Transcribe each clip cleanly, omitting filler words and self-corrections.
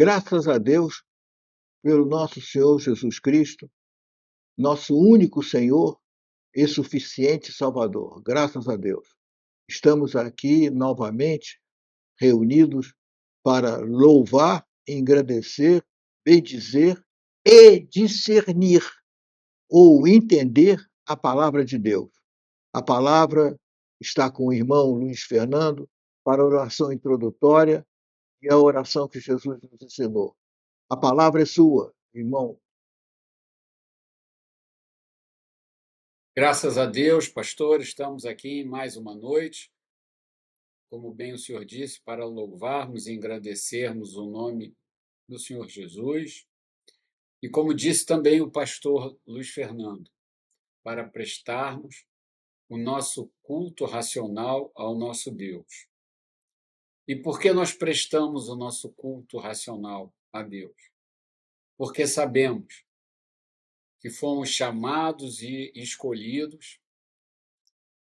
Graças a Deus pelo nosso Senhor Jesus Cristo, nosso único Senhor e suficiente Salvador. Graças a Deus. Estamos aqui novamente reunidos para louvar, engrandecer, bendizer e discernir ou entender a palavra de Deus. A palavra está com o irmão Luiz Fernando para a oração introdutória e a oração que Jesus nos ensinou. A palavra é sua, irmão. Graças a Deus, pastor, estamos aqui em mais uma noite, como bem o senhor disse, para louvarmos e engrandecermos o nome do Senhor Jesus. E como disse também o pastor Luiz Fernando, para prestarmos o nosso culto racional ao nosso Deus. E por que nós prestamos o nosso culto racional a Deus? Porque sabemos que fomos chamados e escolhidos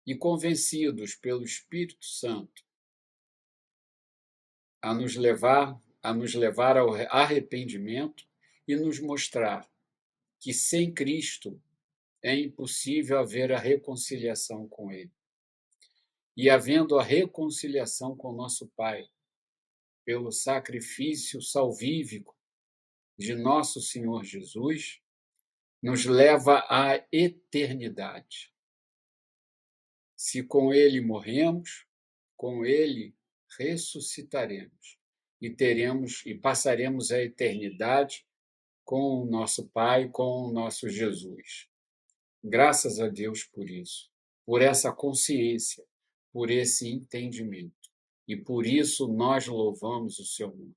e convencidos pelo Espírito Santo a nos levar ao arrependimento e nos mostrar que sem Cristo é impossível haver a reconciliação com Ele. E havendo a reconciliação com nosso Pai, pelo sacrifício salvífico de nosso Senhor Jesus, nos leva à eternidade. Se com Ele morremos, com Ele ressuscitaremos e passaremos a eternidade com o nosso Pai, com o nosso Jesus. Graças a Deus por isso, por essa consciência, por esse entendimento. E por isso nós louvamos o seu nome.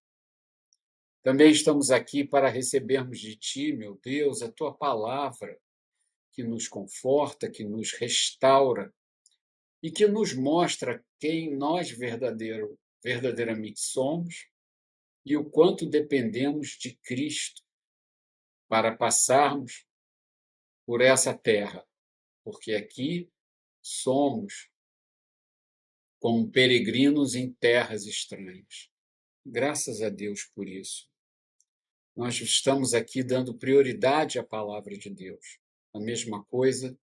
Também estamos aqui para recebermos de Ti, meu Deus, a Tua palavra, que nos conforta, que nos restaura e que nos mostra quem nós verdadeiramente somos e o quanto dependemos de Cristo para passarmos por essa terra, porque aqui somos como peregrinos em terras estranhas. Graças a Deus por isso. Nós estamos aqui dando prioridade à palavra de Deus. A mesma coisa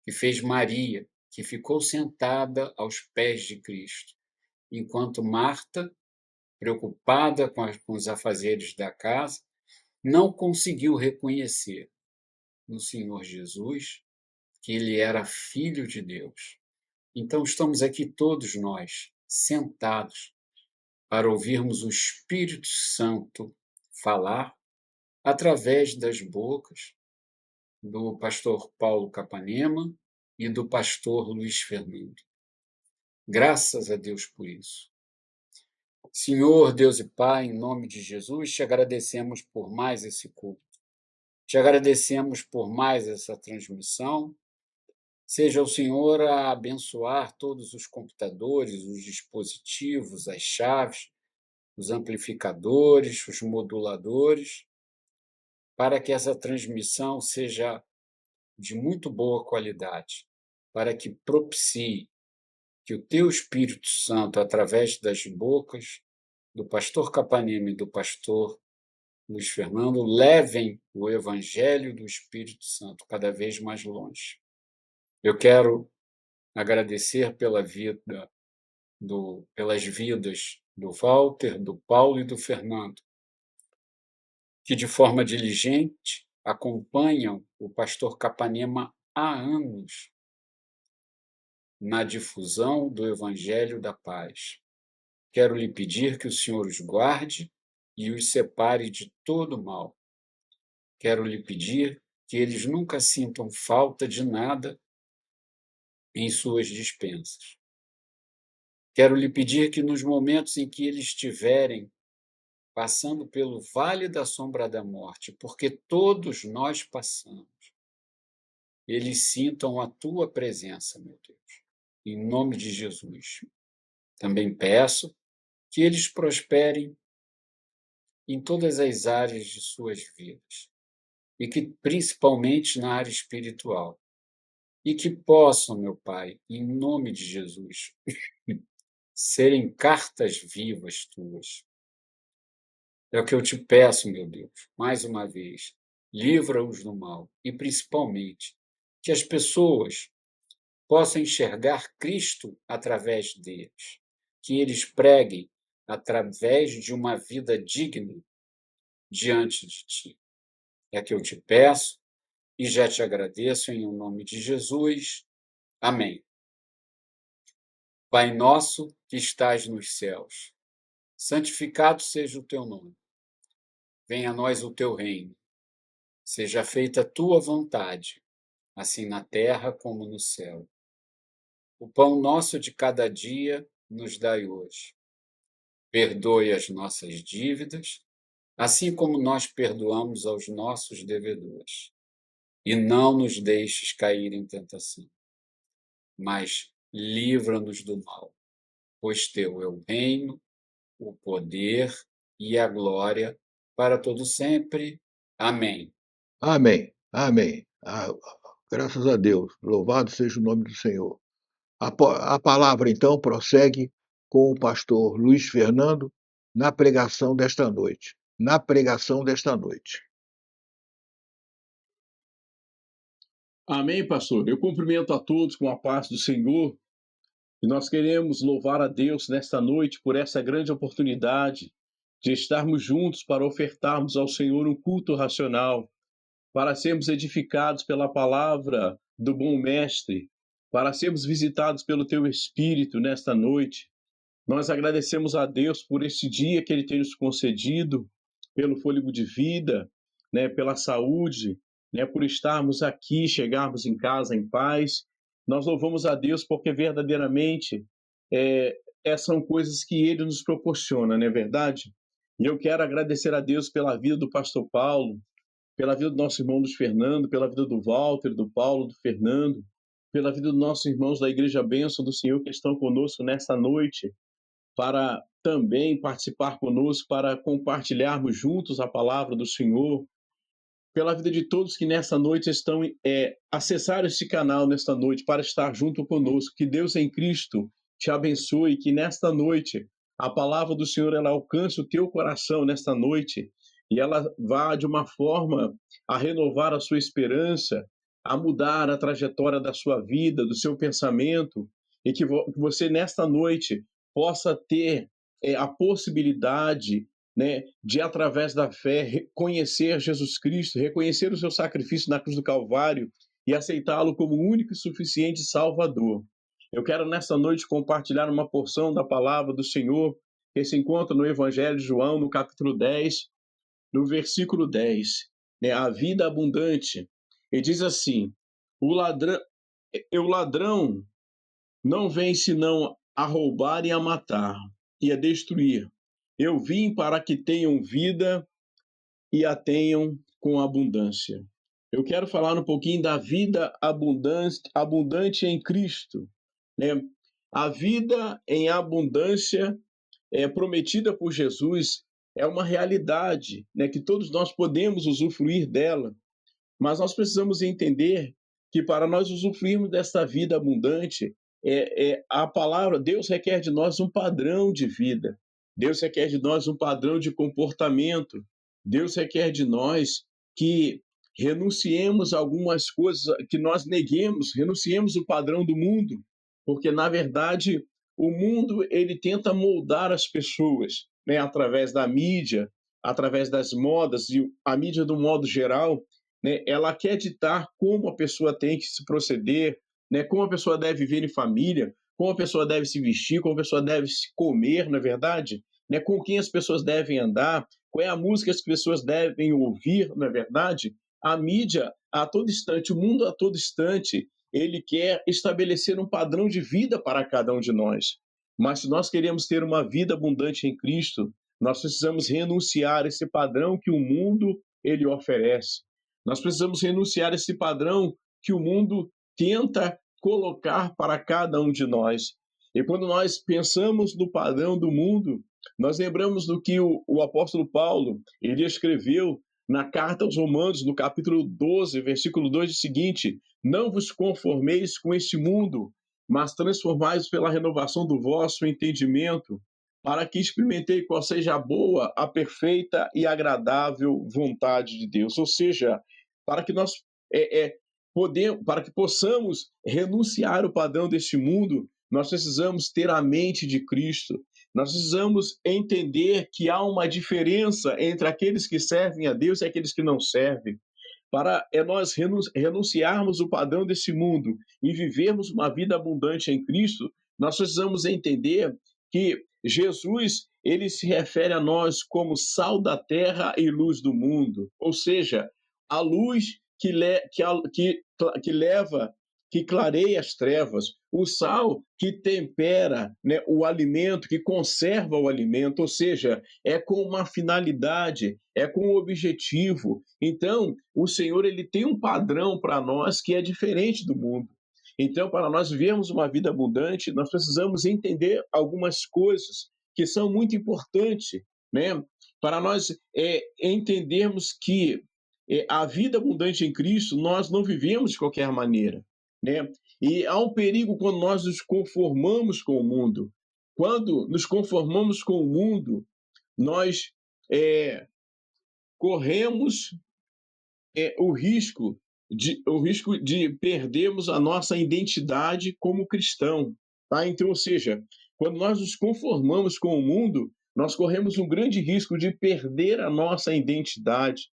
que fez Maria, que ficou sentada aos pés de Cristo, enquanto Marta, preocupada com os afazeres da casa, não conseguiu reconhecer no Senhor Jesus que ele era filho de Deus. Então estamos aqui todos nós, sentados, para ouvirmos o Espírito Santo falar através das bocas do pastor Paulo Capanema e do pastor Luiz Fernando. Graças a Deus por isso. Senhor, Deus e Pai, em nome de Jesus, te agradecemos por mais esse culto. Te agradecemos por mais essa transmissão. Seja o Senhor a abençoar todos os computadores, os dispositivos, as chaves, os amplificadores, os moduladores, para que essa transmissão seja de muito boa qualidade, para que propicie que o teu Espírito Santo, através das bocas do pastor Capanema e do pastor Luiz Fernando, levem o Evangelho do Espírito Santo cada vez mais longe. Eu quero agradecer pelas vidas do Walter, do Paulo e do Fernando, que de forma diligente acompanham o pastor Capanema há anos na difusão do Evangelho da Paz. Quero lhe pedir que o Senhor os guarde e os separe de todo mal. Quero lhe pedir que eles nunca sintam falta de nada em suas dispensas. Quero lhe pedir que nos momentos em que eles estiverem passando pelo vale da sombra da morte, porque todos nós passamos, eles sintam a tua presença, meu Deus, em nome de Jesus. Também peço que eles prosperem em todas as áreas de suas vidas, e que principalmente na área espiritual, e que possam, meu Pai, em nome de Jesus, serem cartas vivas tuas, É o que eu te peço, meu Deus, mais uma vez. Livra-os do mal e, principalmente, que as pessoas possam enxergar Cristo através deles, que eles preguem através de uma vida digna diante de ti. É que eu te peço e já te agradeço em nome de Jesus. Amém. Pai nosso que estás nos céus, santificado seja o teu nome. Venha a nós o teu reino. Seja feita a tua vontade, assim na terra como no céu. O pão nosso de cada dia nos dai hoje. Perdoe as nossas dívidas, assim como nós perdoamos aos nossos devedores. E não nos deixes cair em tentação, mas livra-nos do mal, pois teu é o reino, o poder e a glória para todo sempre. Amém. Amém. Amém. Graças a Deus. Louvado seja o nome do Senhor. A palavra, então, prossegue com o pastor Luiz Fernando na pregação desta noite. Na pregação desta noite. Amém, pastor. Eu cumprimento a todos com a paz do Senhor e nós queremos louvar a Deus nesta noite por essa grande oportunidade de estarmos juntos para ofertarmos ao Senhor um culto racional, para sermos edificados pela palavra do bom Mestre, para sermos visitados pelo Teu Espírito nesta noite. Nós agradecemos a Deus por esse dia que Ele tem nos concedido, pelo fôlego de vida, né, pela saúde, né, por estarmos aqui, chegarmos em casa em paz. Nós louvamos a Deus porque verdadeiramente são coisas que Ele nos proporciona, não é verdade? E eu quero agradecer a Deus pela vida do pastor Paulo, pela vida do nosso irmão Luiz Fernando, pela vida do Walter, do Paulo, do Fernando, pela vida dos nossos irmãos da Igreja Bênção do Senhor que estão conosco nesta noite, para também participar conosco, para compartilharmos juntos a palavra do Senhor, pela vida de todos que nessa noite estão acessar este canal nesta noite para estar junto conosco. Que Deus em Cristo te abençoe, que nesta noite a palavra do Senhor ela alcance o teu coração nesta noite e ela vá de uma forma a renovar a sua esperança, a mudar a trajetória da sua vida, do seu pensamento, e que você nesta noite possa ter a possibilidade, né, de, através da fé, reconhecer Jesus Cristo, reconhecer o seu sacrifício na cruz do Calvário e aceitá-lo como único e suficiente Salvador. Eu quero, nessa noite, compartilhar uma porção da palavra do Senhor que se encontra no Evangelho de João, no capítulo 10, no versículo 10, né, a vida abundante. E diz assim, o ladrão não vem senão a roubar e a matar e a destruir. Eu vim para que tenham vida e a tenham com abundância. Eu quero falar um pouquinho da vida abundante em Cristo, né? A vida em abundância prometida por Jesus é uma realidade, né? Que todos nós podemos usufruir dela, mas nós precisamos entender que para nós usufruirmos dessa vida abundante, a palavra, Deus requer de nós um padrão de vida, Deus requer de nós um padrão de comportamento, Deus requer de nós que renunciemos a algumas coisas, que nós renunciemos o padrão do mundo, porque na verdade o mundo ele tenta moldar as pessoas, né, através da mídia, através das modas e a mídia do modo geral, né, ela quer ditar como a pessoa tem que se proceder, né, como a pessoa deve viver em família, como a pessoa deve se vestir, como a pessoa deve se comer, na verdade, né, com quem as pessoas devem andar, qual é a música que as pessoas devem ouvir, na verdade. A mídia, a todo instante, o mundo a todo instante, ele quer estabelecer um padrão de vida para cada um de nós. Mas se nós queremos ter uma vida abundante em Cristo, nós precisamos renunciar a esse padrão que o mundo ele oferece. Nós precisamos renunciar a esse padrão que o mundo tenta colocar para cada um de nós. E quando nós pensamos no padrão do mundo, nós lembramos do que o apóstolo Paulo ele escreveu na carta aos Romanos, no capítulo 12, versículo 2, diz o seguinte: não vos conformeis com este mundo, mas transformai-vos pela renovação do vosso entendimento, para que experimentei qual seja a boa, a perfeita e agradável vontade de Deus. Ou seja, para que nós para que possamos renunciar o padrão deste mundo, nós precisamos ter a mente de Cristo. Nós precisamos entender que há uma diferença entre aqueles que servem a Deus e aqueles que não servem. Para nós renunciarmos o padrão desse mundo e vivermos uma vida abundante em Cristo, nós precisamos entender que Jesus, ele se refere a nós como sal da terra e luz do mundo, ou seja, a luz que leva, que clareia as trevas, o sal que tempera, né, o alimento, que conserva o alimento, ou seja, é com uma finalidade, é com um objetivo. Então, o Senhor, ele tem um padrão para nós que é diferente do mundo. Então, para nós vivermos uma vida abundante, nós precisamos entender algumas coisas que são muito importantes, né? Para nós entendermos que a vida abundante em Cristo, nós não vivemos de qualquer maneira, né? E há um perigo quando nós nos conformamos com o mundo. Quando nos conformamos com o mundo, nós corremos o risco de perdermos a nossa identidade como cristão, tá? Então, ou seja, quando nós nos conformamos com o mundo, nós corremos um grande risco de perder a nossa identidade.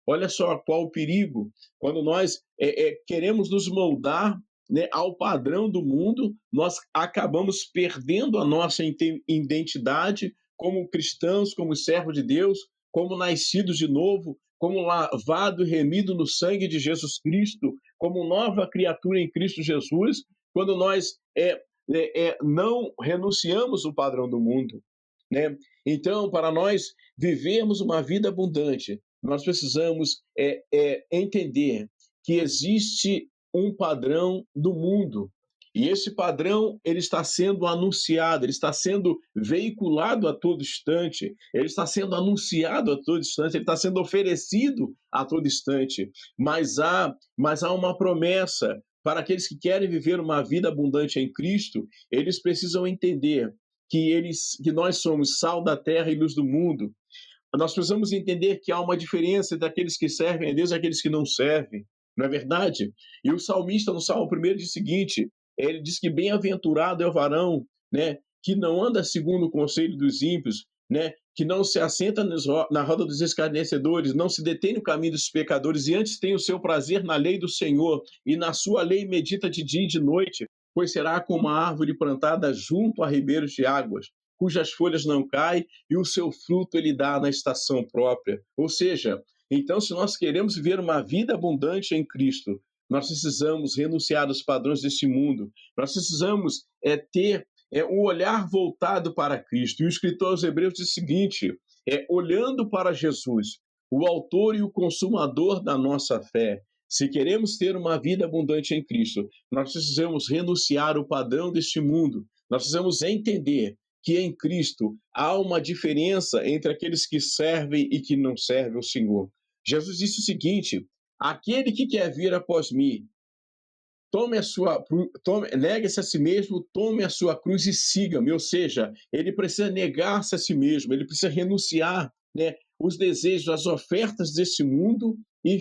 Olha só qual o perigo. Quando nós queremos nos moldar, né, ao padrão do mundo, nós acabamos perdendo a nossa identidade como cristãos, como servos de Deus, como nascidos de novo, como lavado e remido no sangue de Jesus Cristo, como nova criatura em Cristo Jesus, quando nós não renunciamos o padrão do mundo, né? Então, para nós vivermos uma vida abundante, nós precisamos entender que existe um padrão do mundo. E esse padrão, ele está sendo anunciado, ele está sendo veiculado a todo instante, ele está sendo anunciado a todo instante, ele está sendo oferecido a todo instante. Mas há uma promessa para aqueles que querem viver uma vida abundante em Cristo, eles precisam entender que nós somos sal da terra e luz do mundo. Nós precisamos entender que há uma diferença entre aqueles que servem a Deus e aqueles que não servem, não é verdade? E o salmista, no Salmo 1, diz o seguinte: ele diz que bem-aventurado é o varão, né, que não anda segundo o conselho dos ímpios, né, que não se assenta na roda dos escarnecedores, não se detém no caminho dos pecadores, e antes tem o seu prazer na lei do Senhor, e na sua lei medita de dia e de noite, pois será como uma árvore plantada junto a ribeiros de águas, cujas folhas não caem, e o seu fruto ele dá na estação própria. Ou seja, então, se nós queremos viver uma vida abundante em Cristo, nós precisamos renunciar aos padrões deste mundo, nós precisamos ter um olhar voltado para Cristo. E o escritor aos Hebreus diz o seguinte: olhando para Jesus, o autor e o consumador da nossa fé. Se queremos ter uma vida abundante em Cristo, nós precisamos renunciar ao padrão deste mundo, nós precisamos entender que em Cristo há uma diferença entre aqueles que servem e que não servem ao Senhor. Jesus disse o seguinte: aquele que quer vir após mim, negue-se a si mesmo, tome a sua cruz e siga-me. Ou seja, ele precisa negar-se a si mesmo, ele precisa renunciar, né, os desejos, as ofertas desse mundo e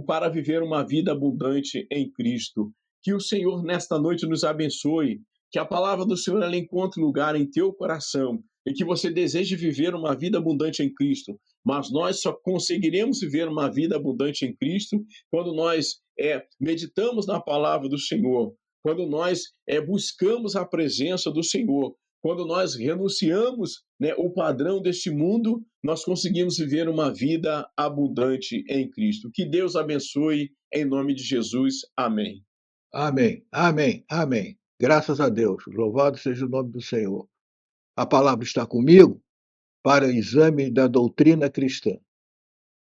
para viver uma vida abundante em Cristo. Que o Senhor nesta noite nos abençoe, que a palavra do Senhor ela encontre lugar em teu coração e que você deseje viver uma vida abundante em Cristo. Mas nós só conseguiremos viver uma vida abundante em Cristo quando nós meditamos na palavra do Senhor, quando nós buscamos a presença do Senhor, quando nós renunciamos, né, o padrão deste mundo, nós conseguimos viver uma vida abundante em Cristo. Que Deus abençoe, em nome de Jesus. Amém. Amém, amém, amém. Graças a Deus. Louvado seja o nome do Senhor. A palavra está comigo para o exame da doutrina cristã.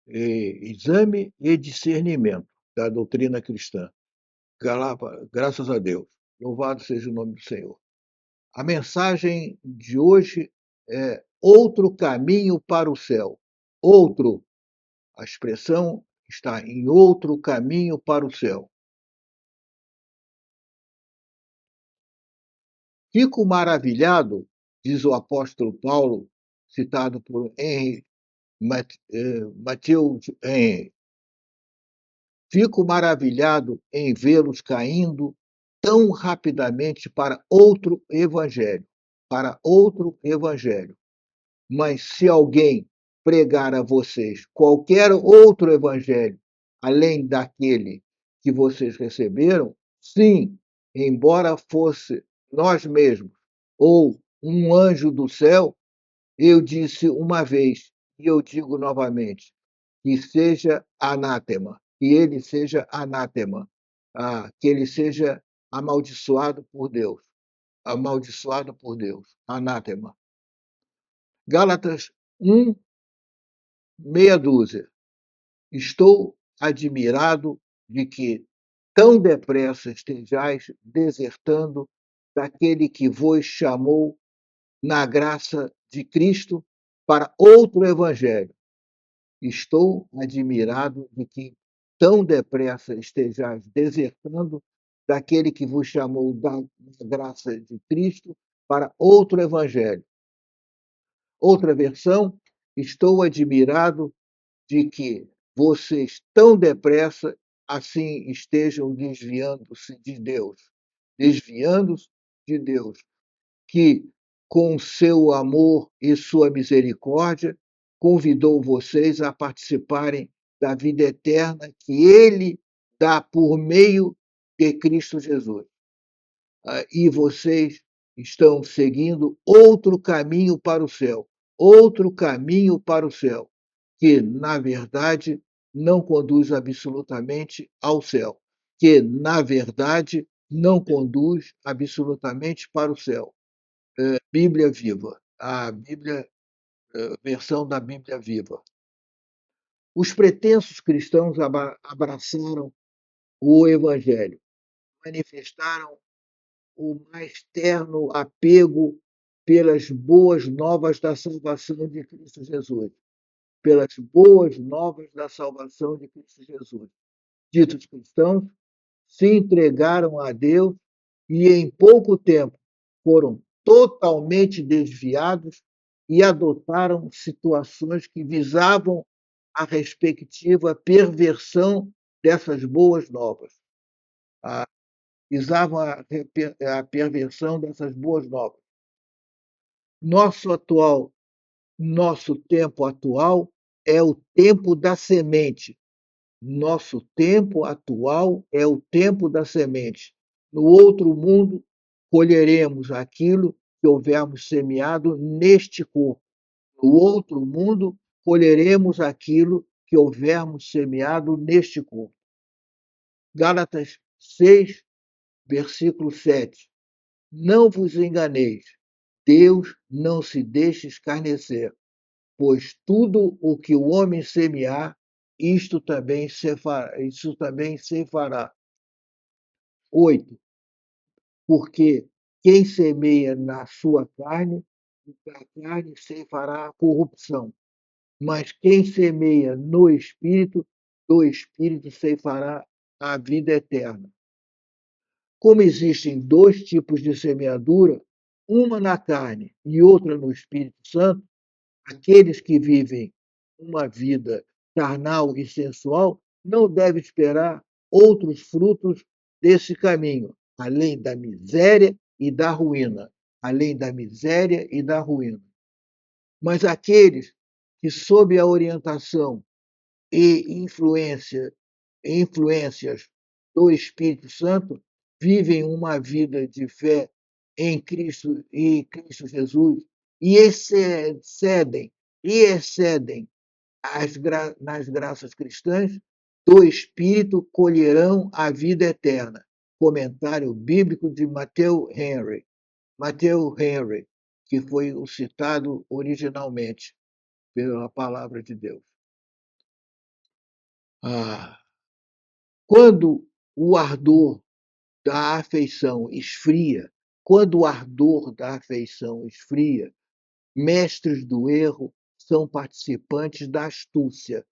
Exame e discernimento da doutrina cristã. Graças a Deus. Louvado seja o nome do Senhor. A mensagem de hoje é outro caminho para o céu. Outro. A expressão está em outro caminho para o céu. Fico maravilhado diz o apóstolo Paulo, citado por Henry Matthew Henry. Fico maravilhado em vê-los caindo tão rapidamente para outro evangelho, Mas se alguém pregar a vocês qualquer outro evangelho além daquele que vocês receberam, sim, embora fosse nós mesmos ou um anjo do céu, eu disse uma vez e eu digo novamente, que seja anátema, que ele seja anátema, que ele seja amaldiçoado por Deus, anátema. Gálatas 1, meia dúzia. Estou admirado de que tão depressa estejais desertando daquele que vos chamou na graça de Cristo para outro evangelho. Estou admirado de que tão depressa estejais desertando daquele que vos chamou da graça de Cristo para outro evangelho. Outra versão, estou admirado de que vocês tão depressa assim estejam desviando-se de Deus, que com seu amor e sua misericórdia convidou vocês a participarem da vida eterna que ele dá por meio de Cristo Jesus. E vocês estão seguindo outro caminho para o céu, que, na verdade, não conduz absolutamente ao céu, para o céu. Bíblia Viva, versão da Bíblia Viva. Os pretensos cristãos abraçaram o Evangelho, manifestaram o mais terno apego pelas boas novas da salvação de Cristo Jesus. Ditos cristãos se entregaram a Deus e, em pouco tempo, foram totalmente desviados e adotaram situações que visavam a respectiva perversão dessas boas novas. Nosso tempo atual é o tempo da semente. No outro mundo, colheremos aquilo que houvermos semeado neste corpo. Gálatas 6, versículo 7. Não vos enganeis, Deus não se deixa escarnecer, pois tudo o que o homem semear, isto também se fará. 8. Porque quem semeia na sua carne, da carne ceifará a corrupção. Mas quem semeia no Espírito, do Espírito ceifará a vida eterna. Como existem dois tipos de semeadura, uma na carne e outra no Espírito Santo, aqueles que vivem uma vida carnal e sensual não devem esperar outros frutos desse caminho, além da miséria e da ruína. Mas aqueles que, sob a orientação e influências do Espírito Santo, vivem uma vida de fé em Cristo Jesus e excedem nas graças cristãs do Espírito, colherão a vida eterna. Comentário bíblico de Matthew Henry, que foi o citado originalmente pela palavra de Deus. Quando o ardor da afeição esfria, mestres do erro são participantes da astúcia.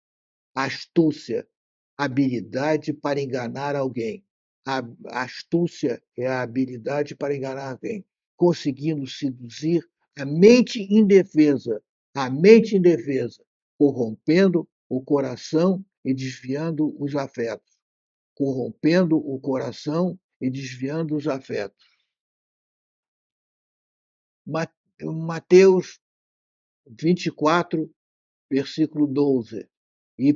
Habilidade para enganar alguém. A astúcia é a habilidade para enganar alguém, conseguindo seduzir a mente indefesa, corrompendo o coração e desviando os afetos, corrompendo o coração e desviando os afetos. Mateus 24, versículo 12. E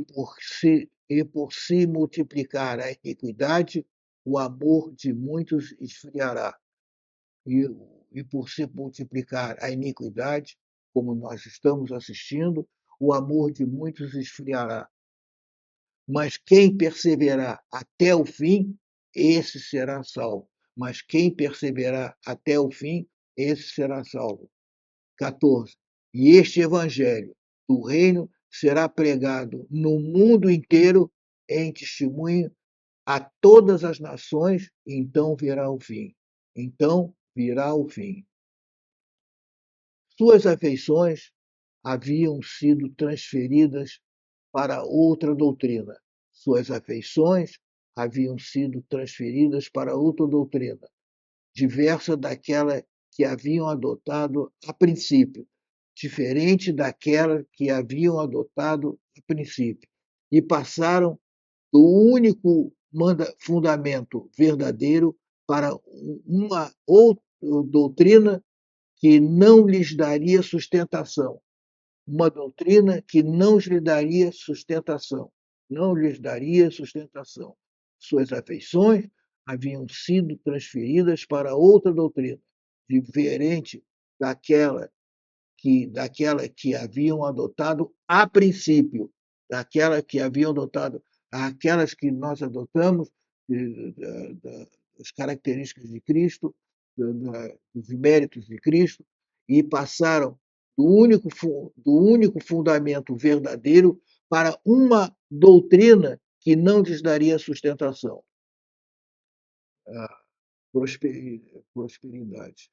por se multiplicar a iniquidade, o amor de muitos esfriará. E por se multiplicar a iniquidade, como nós estamos assistindo, o amor de muitos esfriará. Mas quem perseverar até o fim, esse será salvo. Mas quem perseverar até o fim, esse será salvo. 14. E este evangelho do reino será pregado no mundo inteiro em testemunho a todas as nações, e então virá o fim. Então virá o fim. Suas afeições haviam sido transferidas para outra doutrina. Suas afeições haviam sido transferidas para outra doutrina, diversa daquela que haviam adotado a princípio, diferente daquela que haviam adotado a princípio, e passaram do único fundamento verdadeiro para uma outra doutrina que não lhes daria sustentação, uma doutrina que não lhes daria sustentação, não lhes daria sustentação. Suas afeições haviam sido transferidas para outra doutrina, diferente daquela que haviam adotado a princípio, daquela que haviam adotado, aquelas que nós adotamos, das características de Cristo, dos méritos de Cristo, e passaram do único fundamento verdadeiro para uma doutrina que não lhes daria sustentação, a prosperidade.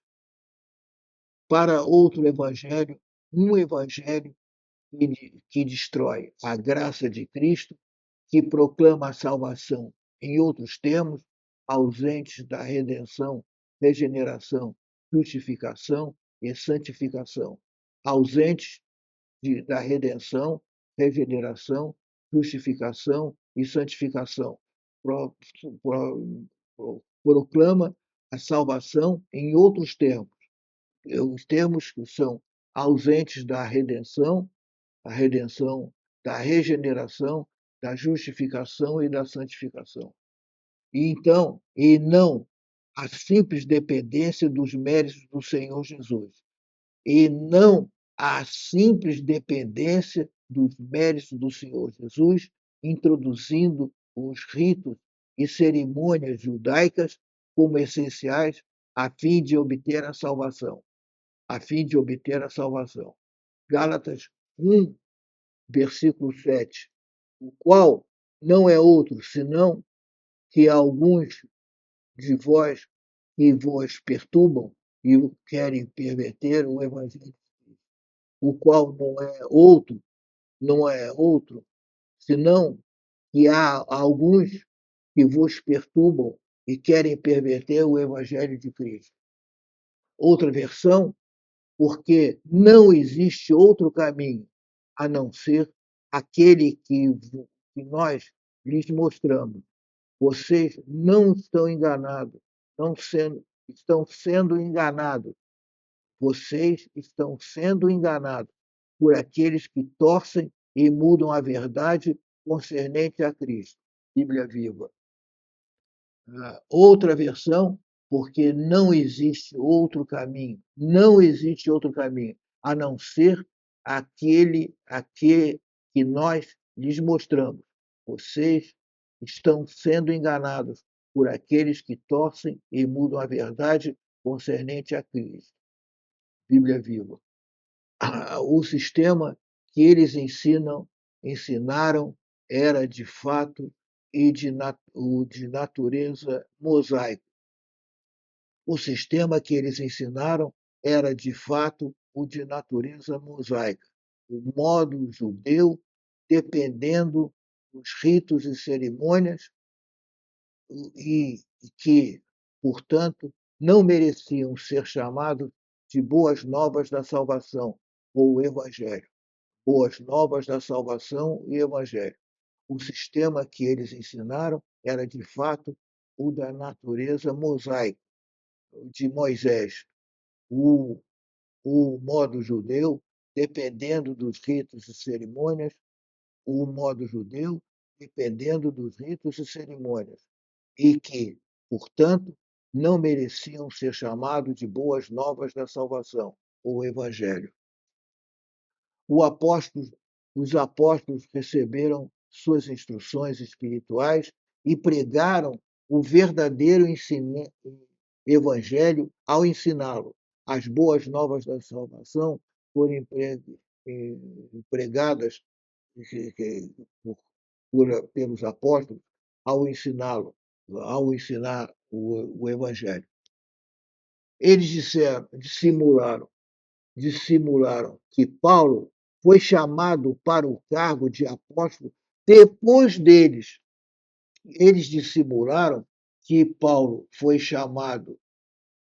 Para outro evangelho, um evangelho que destrói a graça de Cristo, que proclama a salvação em outros termos, ausentes da redenção, regeneração, justificação e santificação, ausentes da redenção, regeneração, justificação e santificação. Proclama a salvação em outros termos. Os termos que são ausentes da redenção, a redenção, da regeneração, da justificação e da santificação. E não a simples dependência dos méritos do Senhor Jesus. E não a simples dependência dos méritos do Senhor Jesus, introduzindo os ritos e cerimônias judaicas como essenciais a fim de obter a salvação. A fim de obter a salvação. Gálatas 1, versículo 7, o qual não é outro senão que alguns de vós que vos perturbam e querem perverter o evangelho, o qual não é outro senão que há alguns que vos perturbam e querem perverter o evangelho de Cristo. Outra versão, porque não existe outro caminho a não ser aquele que nós lhes mostramos. Vocês não estão enganados, estão sendo enganados. Vocês estão sendo enganados por aqueles que torcem e mudam a verdade concernente a Cristo. Bíblia Viva. Outra versão, porque não existe outro caminho, não existe outro caminho a não ser aquele que nós lhes mostramos. Vocês estão sendo enganados por aqueles que torcem e mudam a verdade concernente a Cristo. Bíblia Viva. O sistema que eles ensinaram era de fato o de natureza mosaico. O sistema que eles ensinaram era de fato o de natureza mosaica, o modo judeu, dependendo dos ritos e cerimônias, e que, portanto, não mereciam ser chamados de boas novas da salvação, ou o Evangelho. Boas novas da salvação e Evangelho. O sistema que eles ensinaram era, de fato, o da natureza mosaica, de Moisés. O, o modo judeu, dependendo dos ritos e cerimônias, o modo judeu, dependendo dos ritos e cerimônias, e que, portanto, não mereciam ser chamados de boas novas da salvação, ou Evangelho. Os apóstolos receberam suas instruções espirituais e pregaram o verdadeiro evangelho ao ensiná-lo. As boas novas da salvação foram pregadas pelos apóstolos ao ensiná-lo, ao ensinar o evangelho. Eles dissimularam que Paulo foi chamado para o cargo de apóstolo depois deles. Eles dissimularam que Paulo foi chamado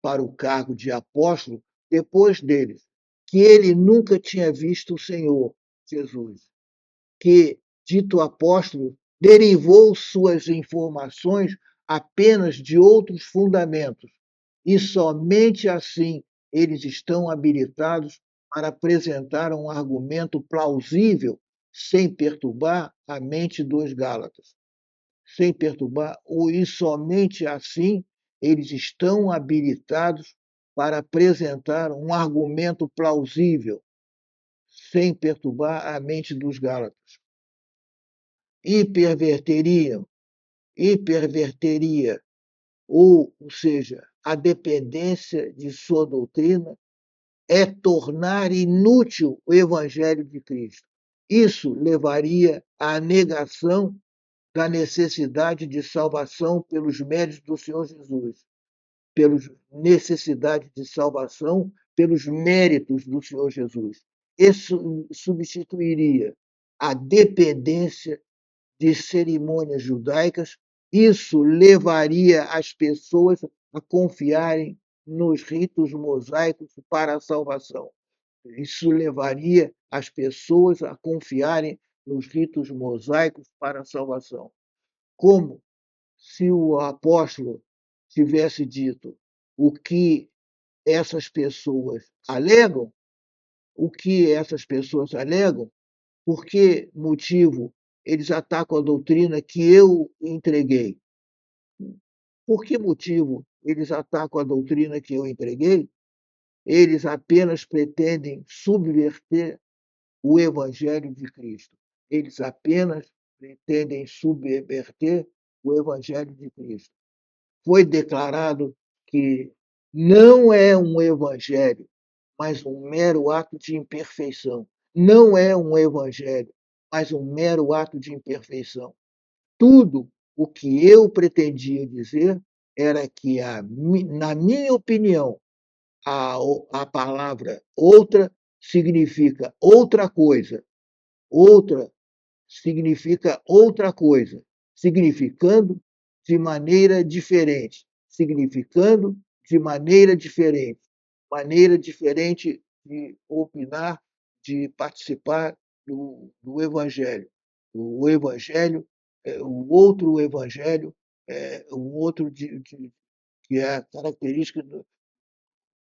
para o cargo de apóstolo depois deles, que ele nunca tinha visto o Senhor Jesus, que dito apóstolo derivou suas informações apenas de outros fundamentos, e somente assim eles estão habilitados para apresentar um argumento plausível sem perturbar a mente dos Gálatas. Sem perturbar, e somente assim eles estão habilitados para apresentar um argumento plausível sem perturbar a mente dos Gálatas. E perverteria, ou seja, a dependência de sua doutrina é tornar inútil o Evangelho de Cristo. Isso levaria à negação da necessidade de salvação pelos méritos do Senhor Jesus, necessidade de salvação pelos méritos do Senhor Jesus. Isso substituiria a dependência de cerimônias judaicas. Isso levaria as pessoas a confiarem nos ritos mosaicos para a salvação. Isso levaria as pessoas a confiarem nos ritos mosaicos para a salvação. Como se o apóstolo tivesse dito o que essas pessoas alegam, por que motivo eles atacam a doutrina que eu entreguei? Por que motivo eles atacam a doutrina que eu entreguei? Eles apenas pretendem subverter o Evangelho de Cristo. Eles apenas pretendem subverter o Evangelho de Cristo. Foi declarado que não é um evangelho, mas um mero ato de imperfeição. Não é um evangelho, mas um mero ato de imperfeição. Tudo o que eu pretendia dizer era que, na minha opinião, a palavra outra significa outra coisa. Outra significa outra coisa, significando de maneira diferente, significando de maneira diferente de opinar, de participar do Evangelho. O Evangelho, o outro Evangelho, o outro que é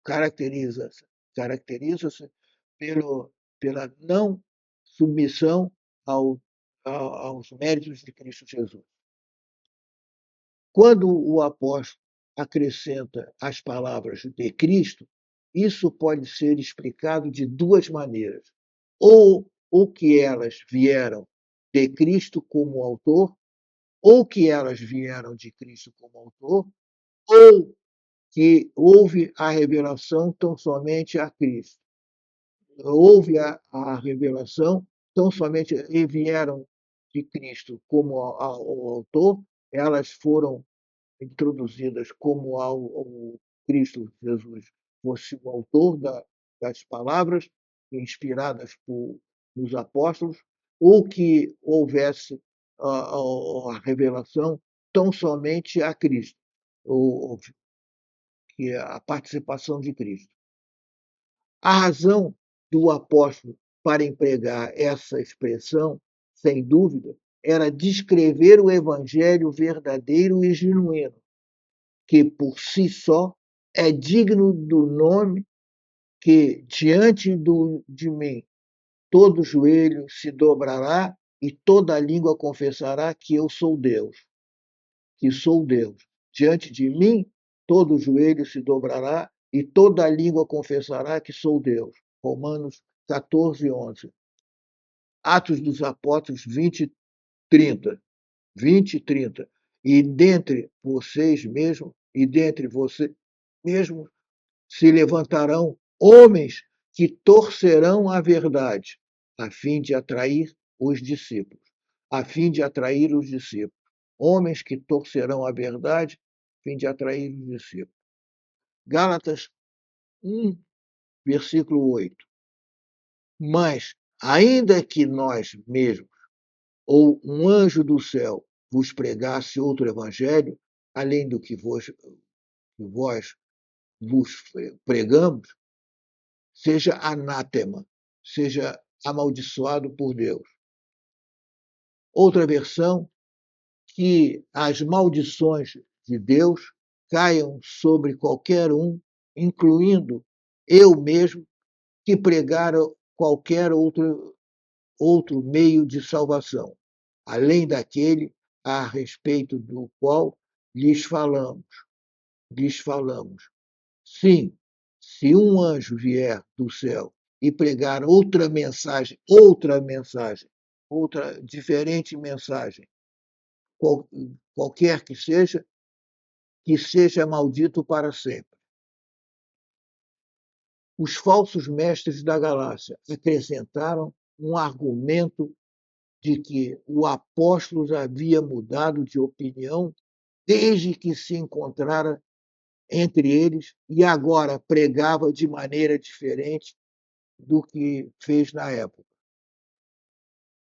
caracteriza-se pela não submissão aos méritos de Cristo Jesus. Quando o apóstolo acrescenta as palavras de Cristo, isso pode ser explicado de duas maneiras. Ou que elas vieram de Cristo como autor, ou que elas vieram de Cristo como autor, ou que houve a revelação tão somente a Cristo. Houve a revelação, tão somente vieram de Cristo como ao autor, elas foram introduzidas como ao Cristo Jesus fosse o autor das palavras inspiradas nos apóstolos, ou que houvesse a revelação tão somente a Cristo, ou que a participação de Cristo. A razão do apóstolo para empregar essa expressão, sem dúvida, era descrever o evangelho verdadeiro e genuíno, que por si só é digno do nome que diante de mim todo joelho se dobrará e toda língua confessará que eu sou Deus, que sou Deus. Diante de mim todo joelho se dobrará e toda língua confessará que sou Deus. Romanos 14, 11. Atos dos Apóstolos 20, 30. 20 e 30. E dentre vocês mesmos, se levantarão homens que torcerão a verdade, a fim de atrair os discípulos. A fim de atrair os discípulos. Homens que torcerão a verdade, a fim de atrair os discípulos. Gálatas 1, versículo 8. Mas, ainda que nós mesmos, ou um anjo do céu, vos pregasse outro evangelho, além do que vós vos pregamos, seja anátema, seja amaldiçoado por Deus. Outra versão, que as maldições de Deus caiam sobre qualquer um, incluindo eu mesmo, que pregar qualquer outro meio de salvação, além daquele a respeito do qual lhes falamos. Sim, se um anjo vier do céu e pregar outra diferente mensagem, qualquer que seja maldito para sempre. Os falsos mestres da Galácia acrescentaram um argumento de que o apóstolo havia mudado de opinião desde que se encontrara entre eles e agora pregava de maneira diferente do que fez na época.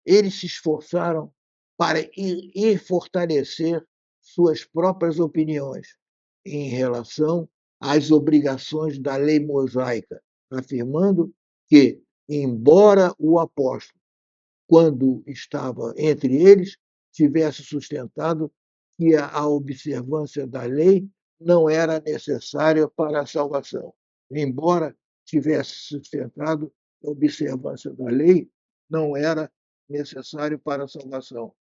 Eles se esforçaram para ir fortalecer suas próprias opiniões em relação às obrigações da lei mosaica, afirmando que, embora o apóstolo, quando estava entre eles, tivesse sustentado que a observância da lei não era necessária para a salvação. Embora tivesse sustentado que a observância da lei não era necessário para a salvação.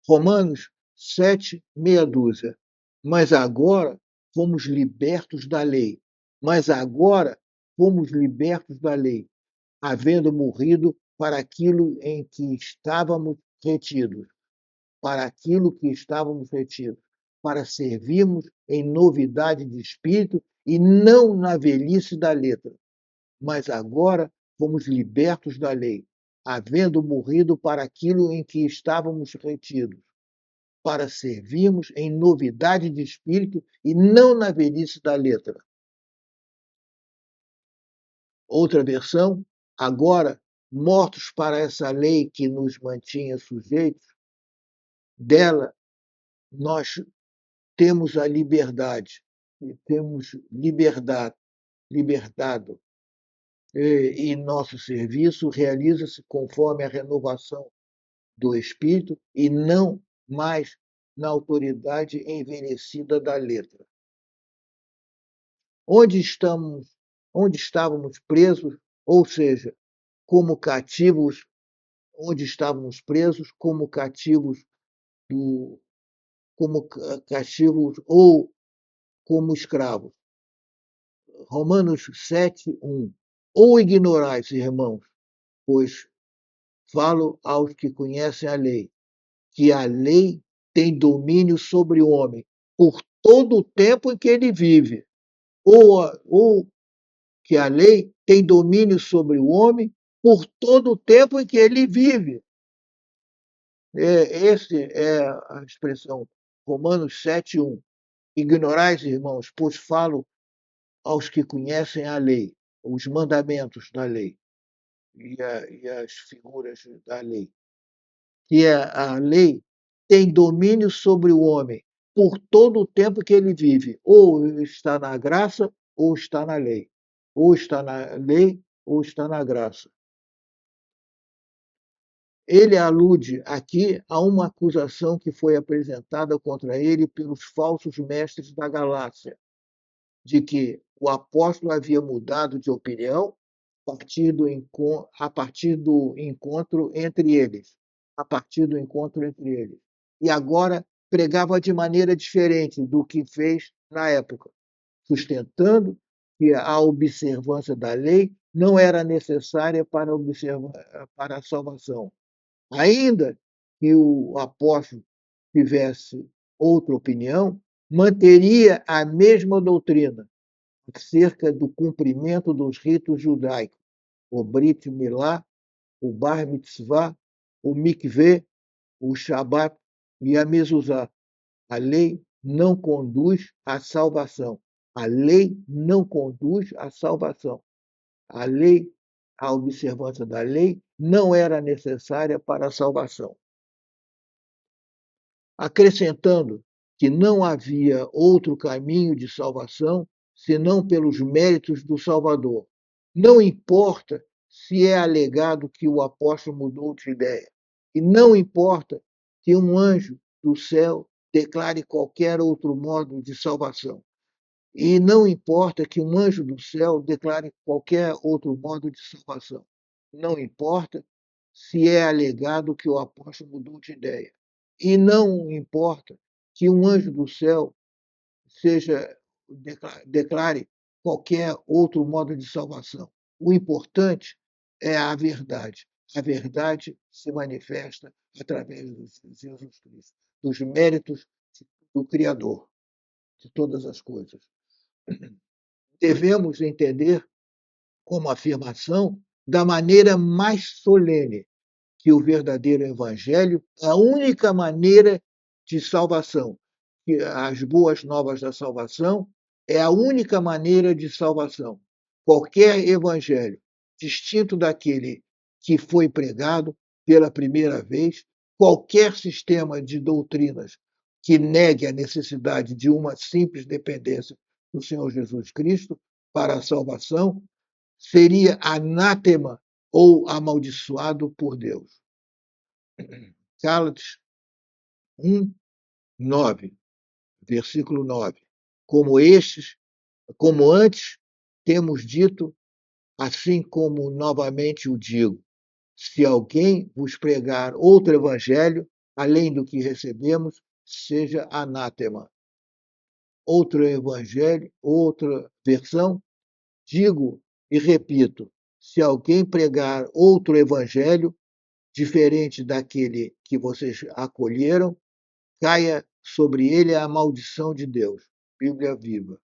Romanos 7, meia dúzia. Mas agora fomos libertos da lei. Havendo morrido para aquilo em que estávamos retidos, para servirmos em novidade de espírito e não na velhice da letra. Mas agora fomos libertos da lei, havendo morrido para aquilo em que estávamos retidos, para servirmos em novidade de espírito e não na velhice da letra. Outra versão, agora mortos para essa lei que nos mantinha sujeitos, dela nós temos a liberdade, temos libertado, e nosso serviço realiza-se conforme a renovação do espírito e não mais na autoridade envelhecida da letra. Onde estávamos presos, ou seja, como cativos, ou como escravos. Romanos 7, 1. Ou ignorais, irmãos, pois falo aos que conhecem a lei, que a lei tem domínio sobre o homem por todo o tempo em que ele vive. Ou que a lei tem domínio sobre o homem por todo o tempo em que ele vive. Essa é a expressão, Romanos 7, 1. Ignorais, irmãos, pois falo aos que conhecem a lei, os mandamentos da lei e as figuras da lei. Que a lei tem domínio sobre o homem por todo o tempo que ele vive, ou está na graça ou está na lei. ou está na lei ou está na graça. Ele alude aqui a uma acusação que foi apresentada contra ele pelos falsos mestres da Galácia, de que o apóstolo havia mudado de opinião a partir do encontro entre eles, e agora pregava de maneira diferente do que fez na época, sustentando que a observância da lei não era necessária para a salvação. Ainda que o apóstolo tivesse outra opinião, manteria a mesma doutrina acerca do cumprimento dos ritos judaicos, o Brit Milá, o Bar Mitzvah, o Mikveh, o Shabat e a Mezuzá. A lei não conduz à salvação. A lei não conduz à salvação. A lei, a observância da lei não era necessária para a salvação. Acrescentando que não havia outro caminho de salvação senão pelos méritos do Salvador. Não importa se é alegado que o apóstolo mudou de ideia, e não importa que um anjo do céu declare qualquer outro modo de salvação. E não importa que um anjo do céu declare qualquer outro modo de salvação. Não importa se é alegado que o apóstolo mudou de ideia. E não importa que um anjo do céu declare qualquer outro modo de salvação. O importante é a verdade. A verdade se manifesta através de Jesus Cristo, dos méritos do Criador de todas as coisas. Devemos entender como afirmação da maneira mais solene que o verdadeiro evangelho é a única maneira de salvação, que as boas novas da salvação é a única maneira de salvação. Qualquer evangelho distinto daquele que foi pregado pela primeira vez, qualquer sistema de doutrinas que negue a necessidade de uma simples dependência do Senhor Jesus Cristo para a salvação, seria anátema ou amaldiçoado por Deus. Gálatas 1, 9, versículo 9. Como antes temos dito, assim como novamente o digo, se alguém vos pregar outro evangelho, além do que recebemos, seja anátema. Outro evangelho, outra versão, digo e repito, se alguém pregar outro evangelho, diferente daquele que vocês acolheram, caia sobre ele a maldição de Deus. Bíblia Viva.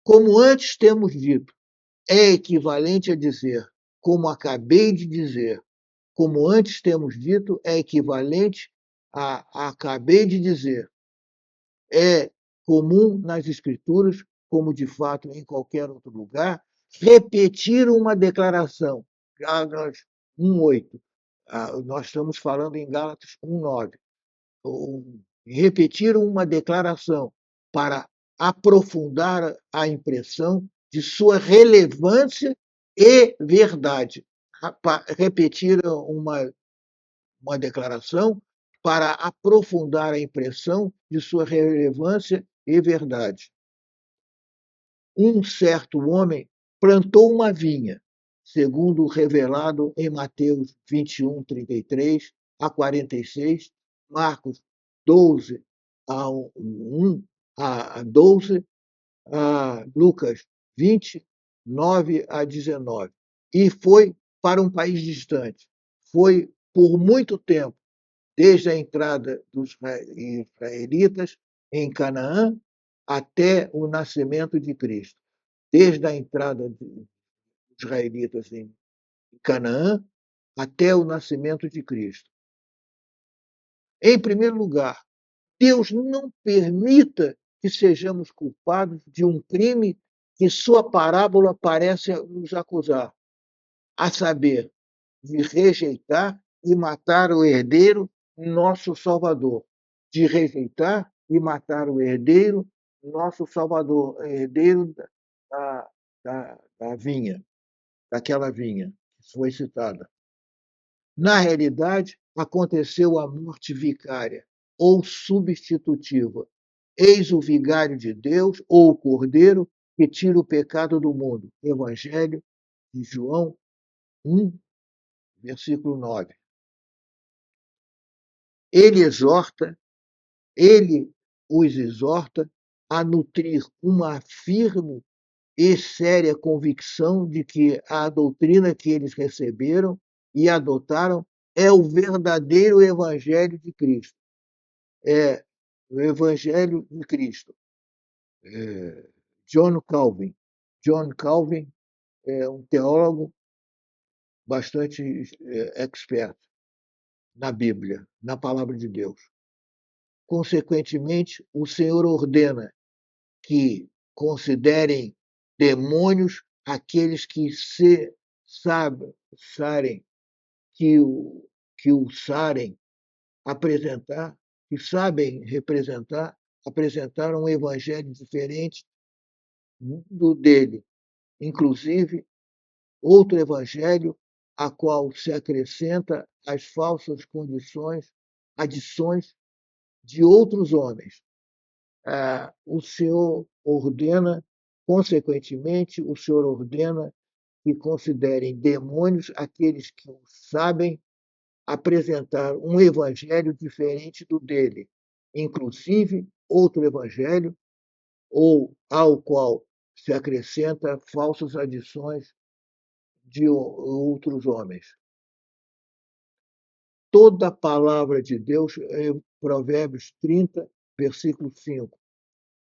Como antes temos dito, é equivalente a dizer, como acabei de dizer. Como antes temos dito, é equivalente a acabei de dizer. É comum nas Escrituras, como de fato em qualquer outro lugar, repetir uma declaração. Gálatas 1:8. Nós estamos falando em Gálatas 1:9. Repetir uma declaração para aprofundar a impressão de sua relevância e verdade. Repetir uma declaração para aprofundar a impressão de sua relevância e verdade. Um certo homem plantou uma vinha, segundo revelado em Mateus 21, 33 a 46, Marcos 12, a 1 a 12, a Lucas 20, 9 a 19. E foi para um país distante. Foi por muito tempo, desde a entrada dos israelitas em Canaã até o nascimento de Cristo. Desde a entrada dos israelitas em Canaã até o nascimento de Cristo. Em primeiro lugar, Deus não permita que sejamos culpados de um crime que sua parábola parece nos acusar, a saber, de rejeitar e matar o herdeiro, nosso Salvador. De rejeitar e matar o herdeiro, nosso Salvador, herdeiro da vinha, daquela vinha que foi citada. Na realidade, aconteceu a morte vicária ou substitutiva. Eis o vigário de Deus, ou o Cordeiro, que tira o pecado do mundo. Evangelho de João 1, versículo 9. Ele os exorta a nutrir uma firme e séria convicção de que a doutrina que eles receberam e adotaram é o verdadeiro Evangelho de Cristo. É o Evangelho de Cristo. John Calvin. John Calvin é um teólogo bastante expert na Bíblia, na palavra de Deus. Consequentemente, o Senhor ordena que considerem demônios aqueles que se sabem que o sarem apresentar, que sabem representar, apresentar um evangelho diferente do dele, inclusive outro evangelho a qual se acrescenta as falsas adições de outros homens. O Senhor ordena, consequentemente, o Senhor ordena que considerem demônios aqueles que sabem apresentar um evangelho diferente do dele, inclusive outro evangelho, ou ao qual se acrescenta falsas adições de outros homens. Toda a palavra de Deus, Provérbios 30, versículo 5.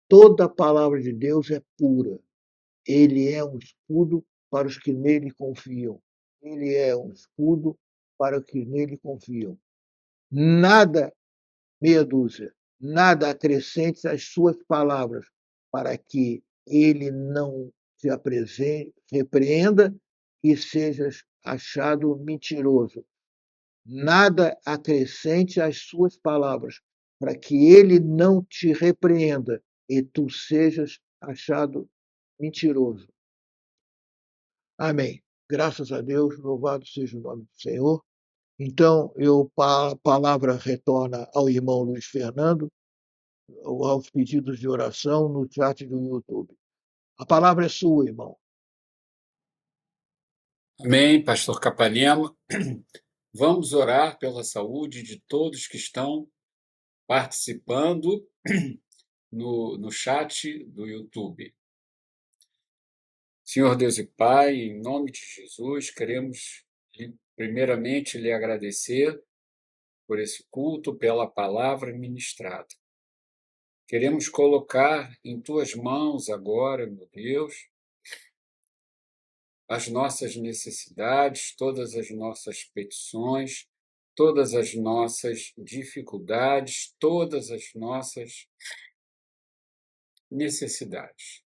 Toda a palavra de Deus é pura. Ele é um escudo para os que nele confiam. Ele é um escudo para os que nele confiam. Nada, meia dúzia, nada acrescente às suas palavras, para que ele não te repreenda e sejas achado mentiroso. Nada acrescente às suas palavras, para que ele não te repreenda e tu sejas achado mentiroso. Amém. Graças a Deus, louvado seja o nome do Senhor. Então, a palavra retorna ao irmão Luiz Fernando, aos pedidos de oração no chat do YouTube. A palavra é sua, irmão. Amém, pastor Capanema. Vamos orar pela saúde de todos que estão participando no chat do YouTube. Senhor Deus e Pai, em nome de Jesus, queremos primeiramente lhe agradecer por esse culto, pela palavra ministrada. Queremos colocar em tuas mãos agora, meu Deus, as nossas necessidades, todas as nossas petições, todas as nossas dificuldades, todas as nossas necessidades.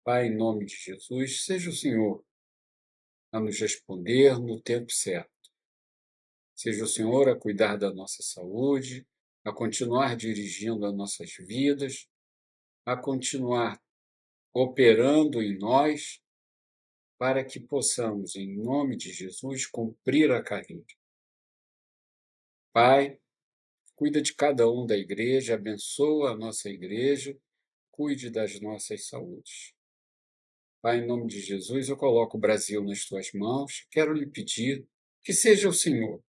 Pai, em nome de Jesus, seja o Senhor a nos responder no tempo certo. Seja o Senhor a cuidar da nossa saúde, a continuar dirigindo as nossas vidas, a continuar operando em nós, para que possamos, em nome de Jesus, cumprir a carreira. Pai, cuida de cada um da igreja, abençoa a nossa igreja, cuide das nossas saúdes. Pai, em nome de Jesus, eu coloco o Brasil nas tuas mãos, quero lhe pedir que seja o Senhor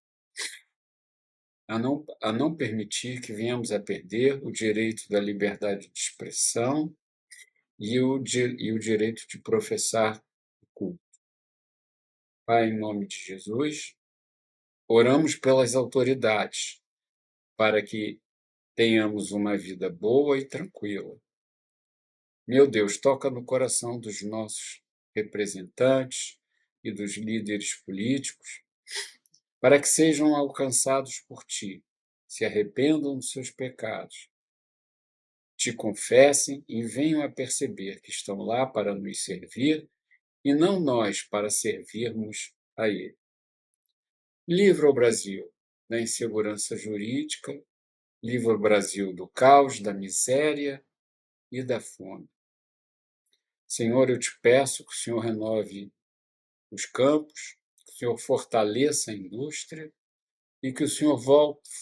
a não permitir que venhamos a perder o direito da liberdade de expressão e o direito de professar o culto. Pai, em nome de Jesus, oramos pelas autoridades, para que tenhamos uma vida boa e tranquila. Meu Deus, toca no coração dos nossos representantes e dos líderes políticos, para que sejam alcançados por Ti, se arrependam dos seus pecados, te confessem e venham a perceber que estão lá para nos servir e não nós para servirmos a Ele. Livra o Brasil da insegurança jurídica, livra o Brasil do caos, da miséria e da fome. Senhor, eu te peço que o Senhor renove os campos, que o Senhor fortaleça a indústria e que o Senhor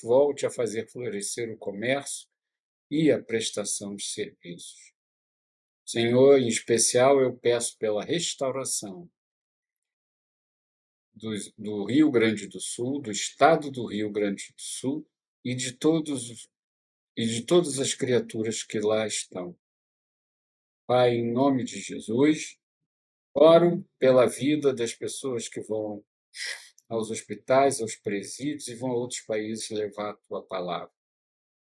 volte a fazer florescer o comércio e a prestação de serviços. Senhor, em especial, eu peço pela restauração do Rio Grande do Sul, do estado do Rio Grande do Sul e de todas as criaturas que lá estão. Pai, em nome de Jesus, oro pela vida das pessoas que vão aos hospitais, aos presídios e vão a outros países levar a tua palavra.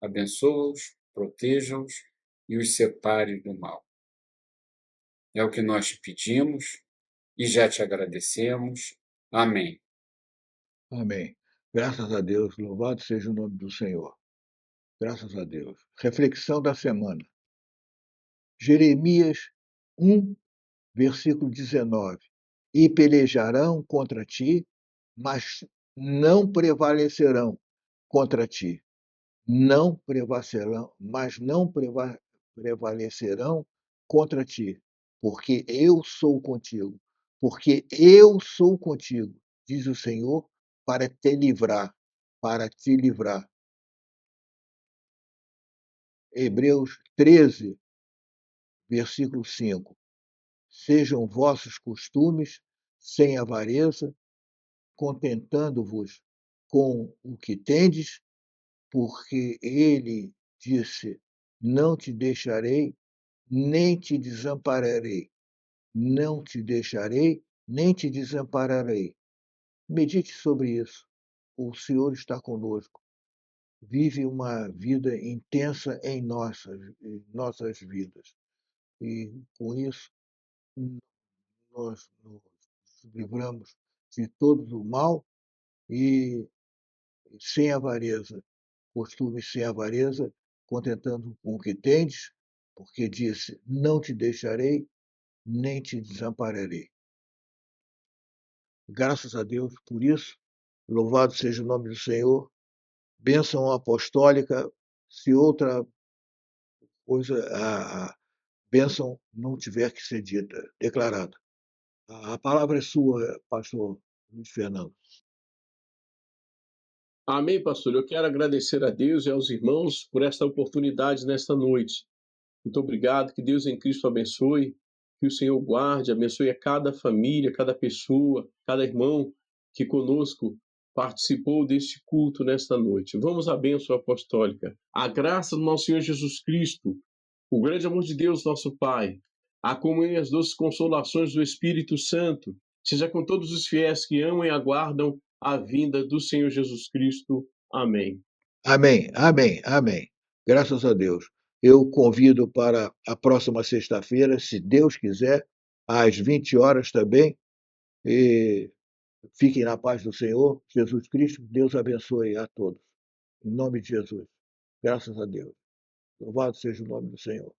Abençoa-os, proteja-os e os separe do mal. É o que nós te pedimos e já te agradecemos. Amém. Amém. Graças a Deus, louvado seja o nome do Senhor. Graças a Deus. Reflexão da semana. Jeremias 1, versículo 19. E pelejarão contra ti, mas não prevalecerão contra ti. Não prevalecerão, mas não prevalecerão contra ti, porque eu sou contigo. Porque eu sou contigo, diz o Senhor, para te livrar, para te livrar. Hebreus 13, versículo 5. Sejam vossos costumes sem avareza, contentando-vos com o que tendes, porque ele disse: Não te deixarei, nem te desampararei. Não te deixarei, nem te desampararei. Medite sobre isso. O Senhor está conosco. Vive uma vida intensa em nossas vidas. E com isso, nós nos livramos de todo o mal e sem avareza. Costume sem avareza, contentando com o que tendes, porque disse: Não te deixarei, nem te desampararei. Graças a Deus por isso. Louvado seja o nome do Senhor. Bênção apostólica. Se outra coisa, a bênção não tiver que ser dita, declarada. A palavra é sua, pastor Luiz Fernando. Amém, pastor. Eu quero agradecer a Deus e aos irmãos por esta oportunidade nesta noite. Muito obrigado, que Deus em Cristo abençoe, que o Senhor guarde, abençoe a cada família, cada pessoa, cada irmão que conosco participou deste culto nesta noite. Vamos à bênção apostólica. A graça do nosso Senhor Jesus Cristo, o grande amor de Deus, nosso Pai, a comunhão e as doces consolações do Espírito Santo, seja com todos os fiéis que amam e aguardam a vinda do Senhor Jesus Cristo. Amém. Amém, amém, amém. Graças a Deus. Eu convido para a próxima sexta-feira, se Deus quiser, às 20 horas também. E fiquem na paz do Senhor. Jesus Cristo, Deus abençoe a todos. Em nome de Jesus. Graças a Deus. Louvado seja o nome do Senhor.